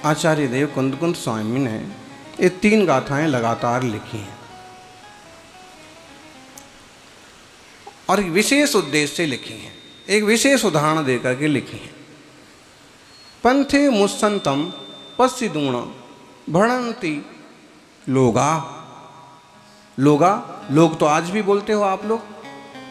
आचार्य देव कुंद स्वामी ने ये 3 गाथाएं लगातार लिखी हैं और एक विशेष उद्देश्य से लिखी हैं, एक विशेष उदाहरण देकर के लिखी हैं। पंथे मुस्संतम पश्चिदूण भणंती लोगा। लोगा, लोग तो आज भी बोलते हो आप लोग,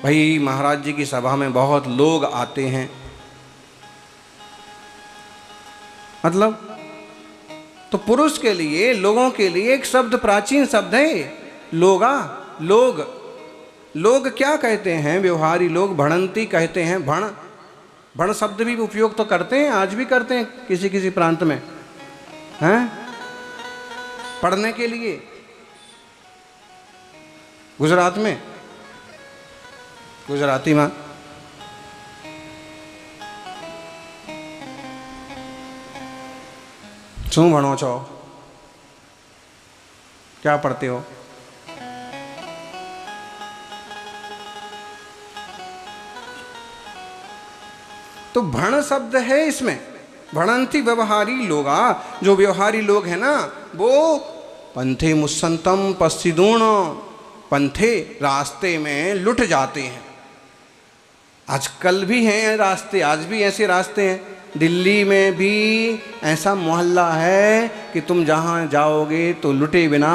भाई महाराज जी की सभा में बहुत लोग आते हैं, मतलब तो पुरुष के लिए, लोगों के लिए एक शब्द, प्राचीन शब्द है लोगा। लोग, लोग क्या कहते हैं? व्यवहारी लोग भणंती कहते हैं। भण, भण शब्द भी उपयोग तो करते हैं, आज भी करते हैं किसी किसी प्रांत में, हैं, पढ़ने के लिए। गुजरात में गुजराती में શું ભણો છો? क्या पढ़ते हो? तो भण शब्द है इसमें, भणंती व्यवहारी लोगा। जो व्यवहारी लोग हैं ना, वो पंथे मुस्संतम पश्चिदूण, पंथे रास्ते में लुट जाते हैं। आजकल भी हैं रास्ते, आज भी ऐसे रास्ते हैं। दिल्ली में भी ऐसा मोहल्ला है कि तुम जहाँ जाओगे तो लुटे बिना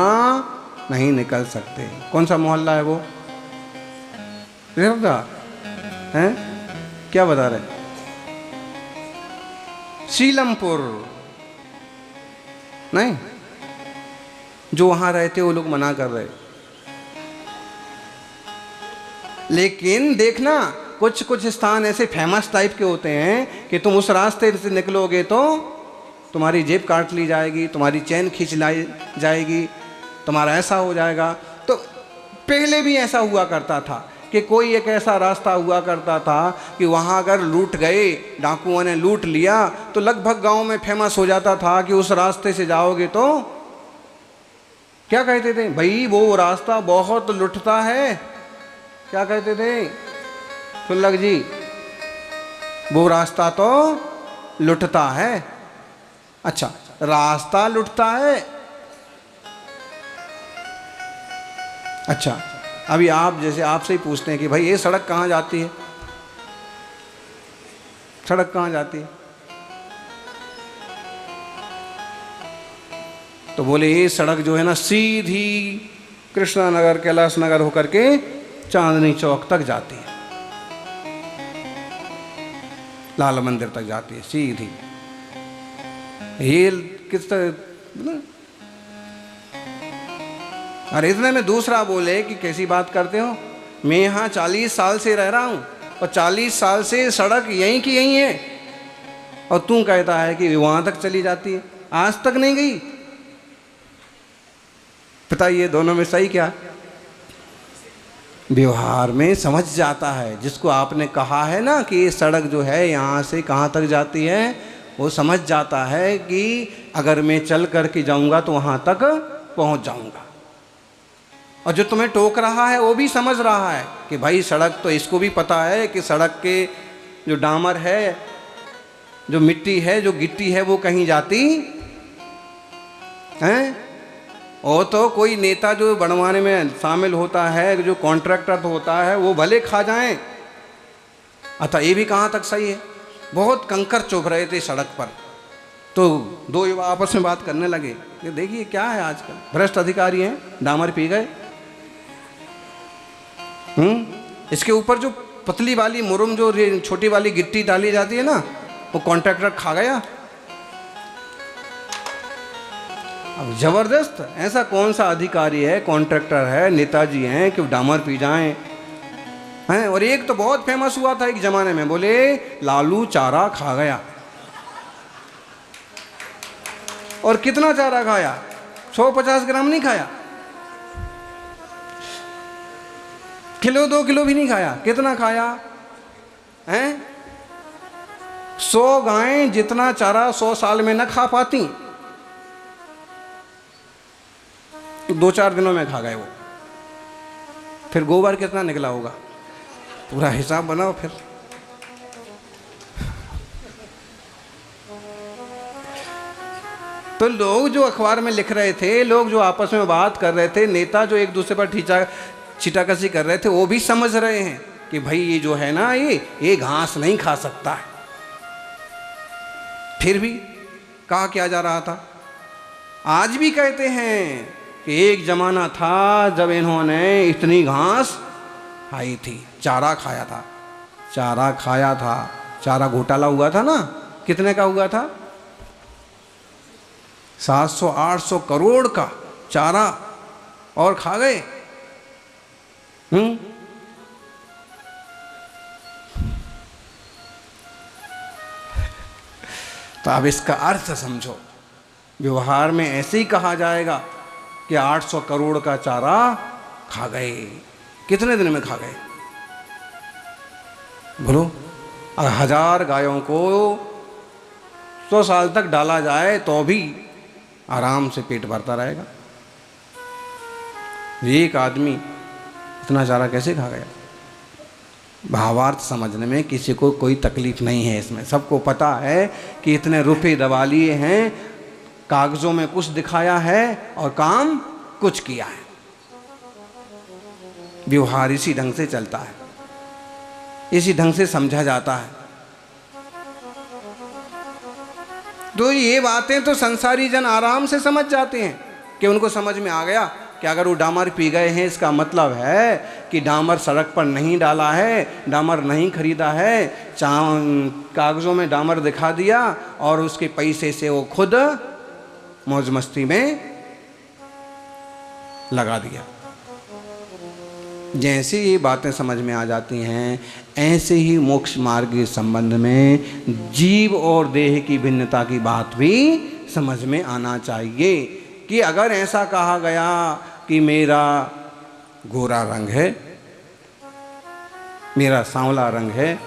नहीं निकल सकते। कौन सा मोहल्ला है वो? हैं, क्या बता रहे? शीलमपुर नहीं, जो वहाँ रहते वो लोग मना कर रहे। लेकिन देखना, कुछ कुछ स्थान ऐसे फेमस टाइप के होते हैं कि तुम उस रास्ते से निकलोगे तो तुम्हारी जेब काट ली जाएगी, तुम्हारी चैन खींच लाई जाएगी, तुम्हारा ऐसा हो जाएगा। तो पहले भी ऐसा हुआ करता था कि कोई एक ऐसा रास्ता हुआ करता था कि वहाँ अगर लूट गए, डाकुओं ने लूट लिया, तो लगभग गांव में फेमस हो जाता था कि उस रास्ते से जाओगे तो क्या कहते थे? भाई वो रास्ता बहुत लुटता है। क्या कहते थे सुल्लक जी? वो रास्ता तो लुटता है। अच्छा, रास्ता लुटता है। अच्छा, अभी आप जैसे आपसे ही पूछते हैं कि भाई ये सड़क कहाँ जाती है? सड़क कहाँ जाती है? तो बोले ये सड़क जो है ना, सीधी कृष्णा नगर कैलाश नगर होकर के चांदनी चौक तक जाती है, लाल मंदिर तक जाती है सीधी। ये किस तरह? और इतने में दूसरा बोले कि कैसी बात करते हो, मैं यहाँ 40 साल से रह रहा हूँ और 40 साल से सड़क यहीं की यहीं है, और तू कहता है कि वहाँ तक चली जाती है, आज तक नहीं गई। बताइए दोनों में सही क्या? व्यवहार में समझ जाता है। जिसको आपने कहा है ना कि ये सड़क जो है यहाँ से कहाँ तक जाती है, वो समझ जाता है कि अगर मैं चल करके जाऊँगा तो वहाँ तक पहुँच जाऊँगा। और जो तुम्हें टोक रहा है वो भी समझ रहा है कि भाई सड़क तो, इसको भी पता है कि सड़क के जो डामर है, जो मिट्टी है, जो गिट्टी है, वो कहीं जाती हैं। और तो कोई नेता जो बनवाने में शामिल होता है, जो कॉन्ट्रैक्टर होता है, वो भले खा जाएं। अतः ये भी कहाँ तक सही है? बहुत कंकर चुभ रहे थे सड़क पर, तो 2 युवा आपस में बात करने लगे कि देखिए क्या है आजकल, भ्रष्ट अधिकारी हैं, डामर पी गए। इसके ऊपर जो पतली वाली मुरुम, जो छोटी वाली गिट्टी डाली जाती है ना, वो कॉन्ट्रैक्टर खा गया। अब जबरदस्त, ऐसा कौन सा अधिकारी है, कॉन्ट्रैक्टर है, नेताजी हैं कि डामर पी जाएं हैं। और एक तो बहुत फेमस हुआ था एक जमाने में, बोले लालू चारा खा गया। और कितना चारा खाया? 150 ग्राम नहीं खाया, किलो 2 किलो भी नहीं खाया। कितना खाया हैं? 100 गायें जितना चारा 100 साल में न खा पाती, 2-4 दिनों में खा गए वो। फिर गोबर कितना निकला होगा, पूरा हिसाब बनाओ फिर। तो लोग जो अखबार में लिख रहे थे, लोग जो आपस में बात कर रहे थे, नेता जो एक दूसरे पर छीटाकशी कर रहे थे, वो भी समझ रहे हैं कि भाई ये जो है ना, ये घास नहीं खा सकता है। फिर भी कहा क्या जा रहा था। आज भी कहते हैं कि एक जमाना था जब इन्होंने इतनी घास खाई थी, चारा खाया था, चारा खाया था, चारा घोटाला हुआ था ना। कितने का हुआ था? 700-800 करोड़ का चारा, और खा गए। तो अब इसका अर्थ समझो। व्यवहार में ऐसे ही कहा जाएगा कि 800 करोड़ का चारा खा गए। कितने दिन में खा गए बोलो? अगर 1000 गायों को 100 साल तक डाला जाए तो भी आराम से पेट भरता रहेगा। एक आदमी इतना चारा कैसे खा गया? भावार्थ समझने में किसी को कोई तकलीफ नहीं है। इसमें सबको पता है कि इतने रुपए दबा लिए हैं, कागजों में कुछ दिखाया है और काम कुछ किया है। व्यवहार इसी ढंग से चलता है, इसी ढंग से समझा जाता है। तो ये बातें तो संसारी जन आराम से समझ जाते हैं कि उनको समझ में आ गया कि अगर वो डामर पी गए हैं, इसका मतलब है कि डामर सड़क पर नहीं डाला है, डामर नहीं खरीदा है, कागज़ों में डामर दिखा दिया और उसके पैसे से वो खुद मौज मस्ती में लगा दिया। जैसे ये बातें समझ में आ जाती हैं, ऐसे ही मोक्ष मार्ग के संबंध में जीव और देह की भिन्नता की बात भी समझ में आना चाहिए कि अगर ऐसा कहा गया कि मेरा गोरा रंग है, मेरा सांवला रंग है,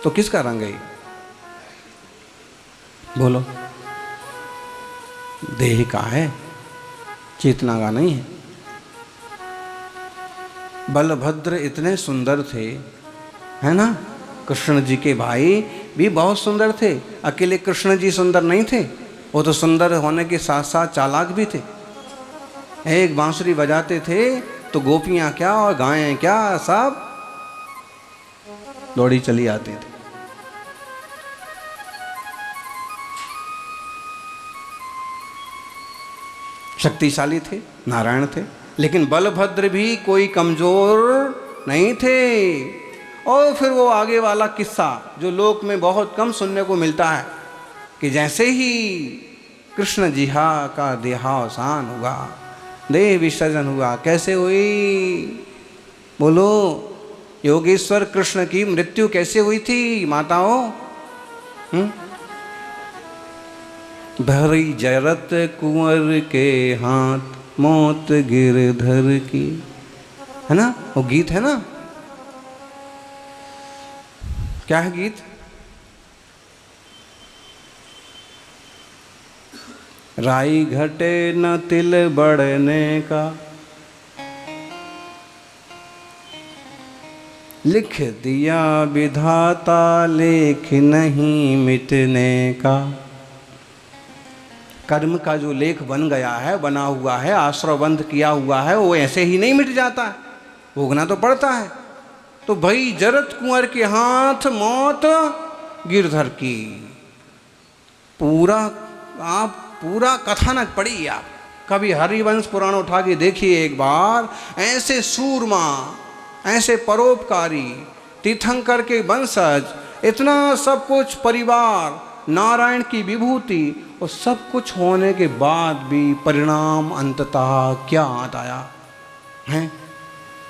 तो किसका रंग है? बोलो। देह का है, चेतना का नहीं है। बलभद्र इतने सुंदर थे, है ना? कृष्ण जी के भाई भी बहुत सुंदर थे। अकेले कृष्ण जी सुंदर नहीं थे, वो तो सुंदर होने के साथ साथ चालाक भी थे। एक बांसुरी बजाते थे तो गोपियां क्या और गायें क्या सब दौड़ी चली आती थी। शक्तिशाली थे, नारायण थे। लेकिन बलभद्र भी कोई कमजोर नहीं थे। और फिर वो आगे वाला किस्सा जो लोक में बहुत कम सुनने को मिलता है कि जैसे ही कृष्ण जी का देहावसान हुआ, देह विसर्जन हुआ, कैसे हुई बोलो? योगेश्वर कृष्ण की मृत्यु कैसे हुई थी माताओं? धरी जरत कुंवर के हाथ, मौत गिरधर की, है ना? वो गीत है ना? क्या है गीत? राई घटे न तिल बढ़ने का, लिख दिया विधाता लेख नहीं मिटने का। कर्म का जो लेख बन गया है, बना हुआ है, आश्रवबंध किया हुआ है, वो ऐसे ही नहीं मिट जाता है, भोगना तो पड़ता है। तो भाई जरत कुंवर के हाथ, मौत गिरधर की, पूरा कथानक पढ़िए आप। कभी हरिवंश पुराण उठा के देखिए एक बार। ऐसे सूरमा, ऐसे परोपकारी, तीर्थंकर के वंशज, इतना सब कुछ परिवार, नारायण की विभूति, और सब कुछ होने के बाद भी परिणाम अंततः क्या आया है?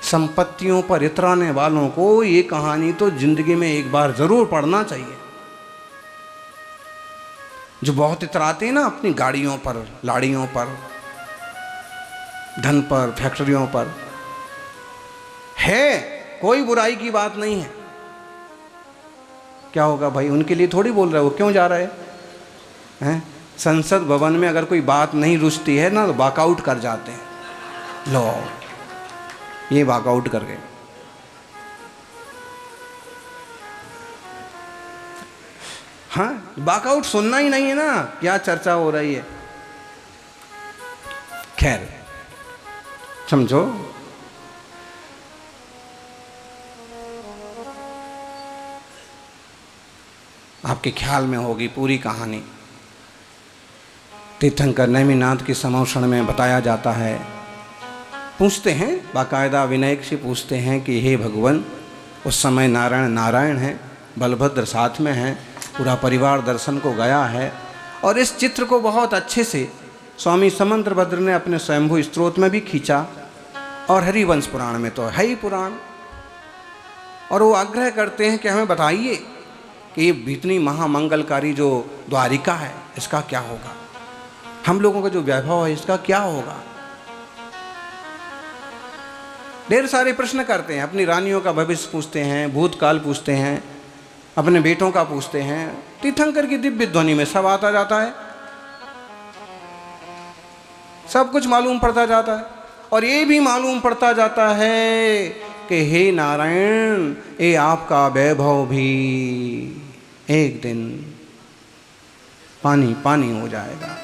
संपत्तियों पर इतराने वालों को ये कहानी तो जिंदगी में एक बार जरूर पढ़ना चाहिए। जो बहुत इतराते हैं ना अपनी गाड़ियों पर, लाड़ियों पर, धन पर, फैक्ट्रियों पर, है कोई बुराई की बात नहीं है। क्या होगा भाई? उनके लिए थोड़ी बोल रहे हो, क्यों जा रहे हैं? संसद भवन में अगर कोई बात नहीं रुचती है ना तो वॉकआउट कर जाते हैं। लो ये वॉकआउट कर गए। हाँ, वॉकआउट सुनना ही नहीं है ना, क्या चर्चा हो रही है। खैर समझो, आपके ख्याल में होगी पूरी कहानी। तीर्थंकर नेमिनाथ के समोषण में बताया जाता है, पूछते हैं बाकायदा विनय से पूछते हैं कि हे भगवान, उस समय नारायण नारायण हैं, बलभद्र साथ में हैं, पूरा परिवार दर्शन को गया है। और इस चित्र को बहुत अच्छे से स्वामी समंतभद्र ने अपने स्वयंभू स्त्रोत में भी खींचा, और हरिवंश पुराण में तो है ही पुराण। और वो आग्रह करते हैं कि हमें बताइए कि ये इतनी महामंगलकारी जो द्वारिका है इसका क्या होगा, हम लोगों का जो वैभव है इसका क्या होगा। ढेर सारे प्रश्न करते हैं, अपनी रानियों का भविष्य पूछते हैं, भूतकाल पूछते हैं, अपने बेटों का पूछते हैं। तीर्थंकर की दिव्य ध्वनि में सब आता जाता है, सब कुछ मालूम पड़ता जाता है। और ये भी मालूम पड़ता जाता है कि हे नारायण, ये आपका वैभव भी एक दिन पानी पानी हो जाएगा,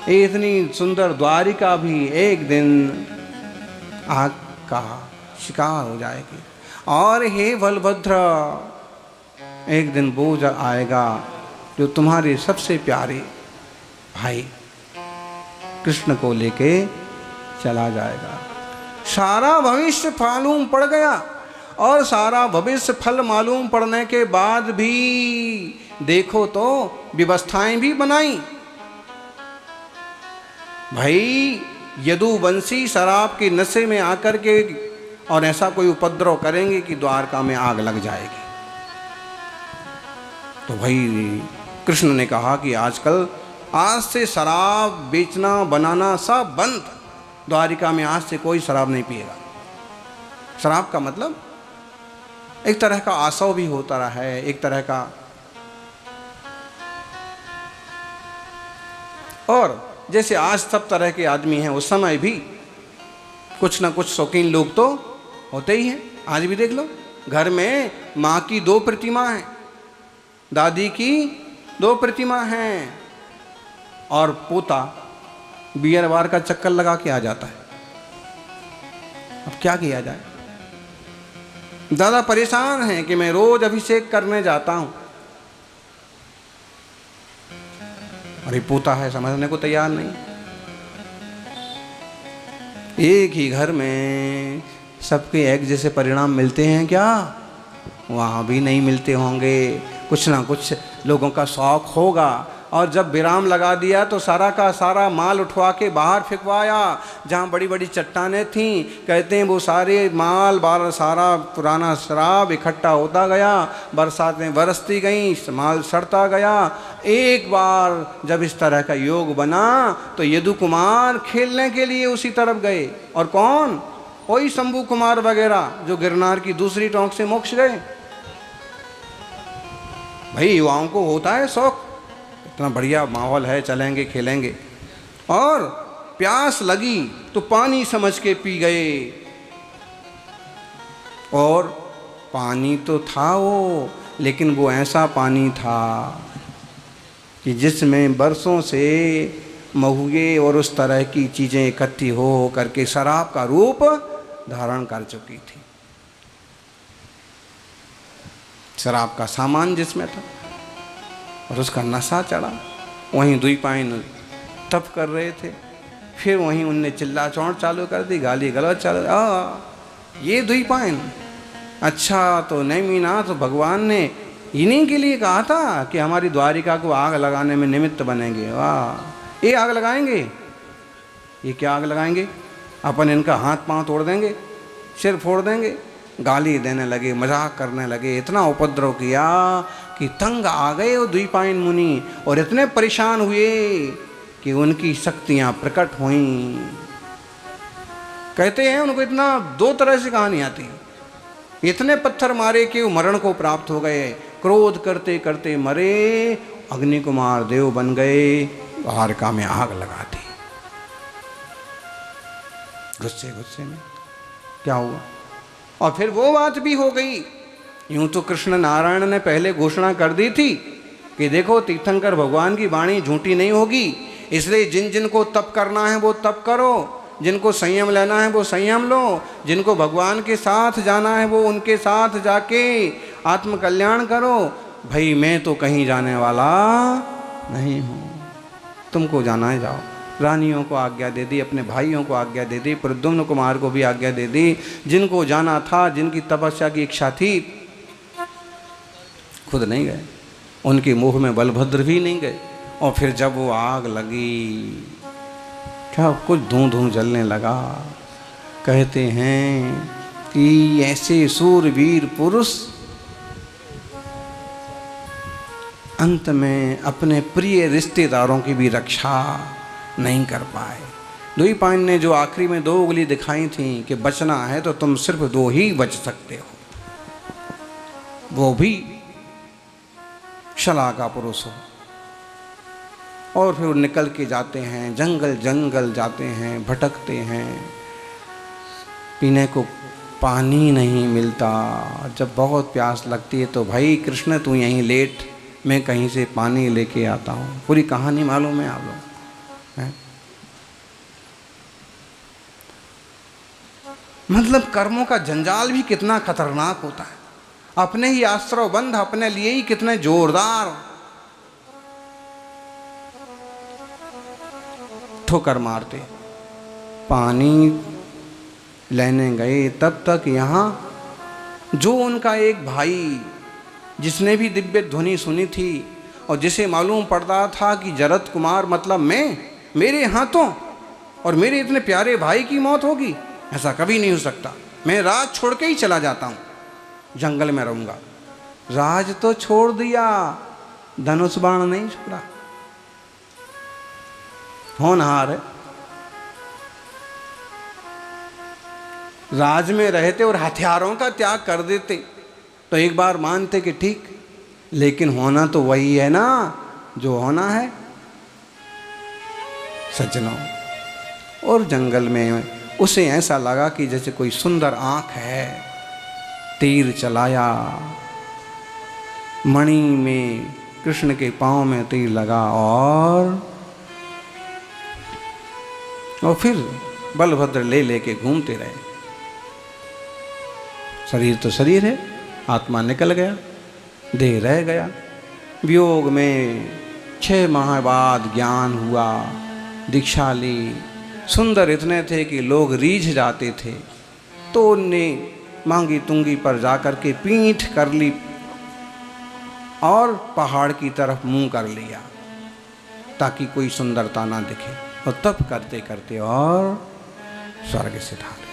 ये इतनी सुंदर द्वारिका भी एक दिन आग का शिकार हो जाएगी। और हे बलभद्र, एक दिन बोझ आएगा जो तुम्हारे सबसे प्यारे भाई कृष्ण को लेके चला जाएगा। सारा भविष्य मालूम पड़ गया, और सारा भविष्य फल मालूम पड़ने के बाद भी देखो तो व्यवस्थाएं भी बनाई। भाई यदुवंशी शराब के नशे में आकर के और ऐसा कोई उपद्रव करेंगे कि द्वारका में आग लग जाएगी। तो भाई कृष्ण ने कहा कि आजकल आज से शराब बेचना बनाना सब बंद, द्वारिका में आज से कोई शराब नहीं पिएगा। शराब का मतलब एक तरह का आसव भी होता रहा है, एक तरह का। और जैसे आज सब तरह के आदमी हैं, उस समय भी कुछ ना कुछ शौकीन लोग तो होते ही हैं। आज भी देख लो, घर में माँ की 2 प्रतिमा हैं, दादी की 2 प्रतिमा हैं, और पोता बियर बार का चक्कर लगा के आ जाता है। अब क्या किया जाए, दादा परेशान हैं कि मैं रोज अभिषेक करने जाता हूं, और ये पोता है समझने को तैयार नहीं। एक ही घर में सबके एक जैसे परिणाम मिलते हैं क्या? वहाँ भी नहीं मिलते होंगे, कुछ ना कुछ लोगों का शौक होगा। और जब विराम लगा दिया तो सारा का सारा माल उठवा के बाहर फेंकवाया, जहाँ बड़ी बड़ी चट्टानें थीं। कहते हैं वो सारे माल बार सारा पुराना शराब इकट्ठा होता गया, बरसातें बरसती गईं, माल सड़ता गया। एक बार जब इस तरह का योग बना तो यदु कुमार खेलने के लिए उसी तरफ गए। और कौन? वही शंभू कुमार वगैरह जो गिरनार की दूसरी टोंक से मोक्ष गए। भाई युवाओं को होता है शौक, इतना बढ़िया माहौल है, चलेंगे खेलेंगे। और प्यास लगी तो पानी समझ के पी गए, और पानी तो था वो, लेकिन वो ऐसा पानी था कि जिसमें बरसों से महुए और उस तरह की चीज़ें इकट्ठी हो करके शराब का रूप धारण कर चुकी थी। शराब का सामान जिसमें था और उसका नशा चढ़ा। वहीं द्विपायन तप कर रहे थे, फिर वहीं उनने चिल्ला चौड़ चालू कर दी, गाली गलौज चालू। ये द्विपायन, अच्छा तो नेमिनाथ भगवान ने इन्हीं के लिए कहा था कि हमारी द्वारिका को आग लगाने में निमित्त बनेंगे। वाह, ये आग लगाएंगे। ये क्या आग लगाएंगे? अपन इनका हाथ पांव तोड़ देंगे, सिर फोड़ देंगे। गाली देने लगे, मजाक करने लगे, इतना उपद्रव किया कि तंग आ गए वो द्विपायन मुनि, और इतने परेशान हुए कि उनकी शक्तियां प्रकट हुईं। कहते हैं उनको इतना 2 तरह से कहानी आती, इतने पत्थर मारे कि वो मरण को प्राप्त हो गए, क्रोध करते करते मरे, अग्नि कुमार देव बन गए, द्वारका में आग लगा दी। गुस्से गुस्से में क्या हुआ? और फिर वो बात भी हो गई। यूं तो कृष्ण नारायण ने पहले घोषणा कर दी थी कि देखो तीर्थंकर भगवान की वाणी झूठी नहीं होगी, इसलिए जिन जिन को तप करना है वो तप करो, जिनको संयम लेना है वो संयम लो, जिनको भगवान के साथ जाना है वो उनके साथ जाके आत्मकल्याण करो। भाई मैं तो कहीं जाने वाला नहीं हूँ, तुमको जाना है जाओ। रानियों को आज्ञा दे दी, अपने भाइयों को आज्ञा दे दी, प्रद्युम्न कुमार को भी आज्ञा दे दी, जिनको जाना था, जिनकी तपस्या की इच्छा थी, खुद नहीं गए, उनके मुँह में बलभद्र भी नहीं गए। और फिर जब वो आग लगी, क्या कुछ धूं धूं जलने लगा, कहते हैं कि ऐसे सूरवीर पुरुष अंत में अपने प्रिय रिश्तेदारों की भी रक्षा नहीं कर पाए। द्वैपायन ने जो आखिरी में 2 उंगली दिखाई थी कि बचना है तो तुम सिर्फ 2 ही बच सकते हो, वो भी शला का पुरुष हो। और फिर निकल के जाते हैं, जंगल जंगल जाते हैं, भटकते हैं, पीने को पानी नहीं मिलता। जब बहुत प्यास लगती है तो भाई कृष्ण तू यहीं लेट, मैं कहीं से पानी लेके आता हूँ। पूरी कहानी मालूम है आप लोग? मतलब कर्मों का जंजाल भी कितना खतरनाक होता है। अपने ही आश्रव बंध अपने लिए ही कितने जोरदार ठोकर मारते। पानी लेने गए तब तक यहाँ जो उनका एक भाई जिसने भी दिव्य ध्वनि सुनी थी और जिसे मालूम पड़ता था कि जरत कुमार मतलब मैं, मेरे हाथों और मेरे इतने प्यारे भाई की मौत होगी, ऐसा कभी नहीं हो सकता, मैं राज छोड़ के ही चला जाता हूँ, जंगल में रहूँगा। राज तो छोड़ दिया, धनुष बाण नहीं छोड़ा। होनहार है, राज में रहते और हथियारों का त्याग कर देते तो एक बार मानते कि ठीक, लेकिन होना तो वही है ना जो होना है सज्जनों। और जंगल में उसे ऐसा लगा कि जैसे कोई सुंदर आंख है, तीर चलाया, मणि में कृष्ण के पांव में तीर लगा और फिर बलभद्र ले लेके घूमते रहे। शरीर तो शरीर है, आत्मा निकल गया, देह रह गया। वियोग में 6 माह बाद ज्ञान हुआ, दीक्षा ली। सुंदर इतने थे कि लोग रीझ जाते थे, तो उनने मांगी तुंगी पर जाकर के पीठ कर ली और पहाड़ की तरफ मुंह कर लिया ताकि कोई सुंदरता ना दिखे। और तब करते करते और स्वर्ग से ढाल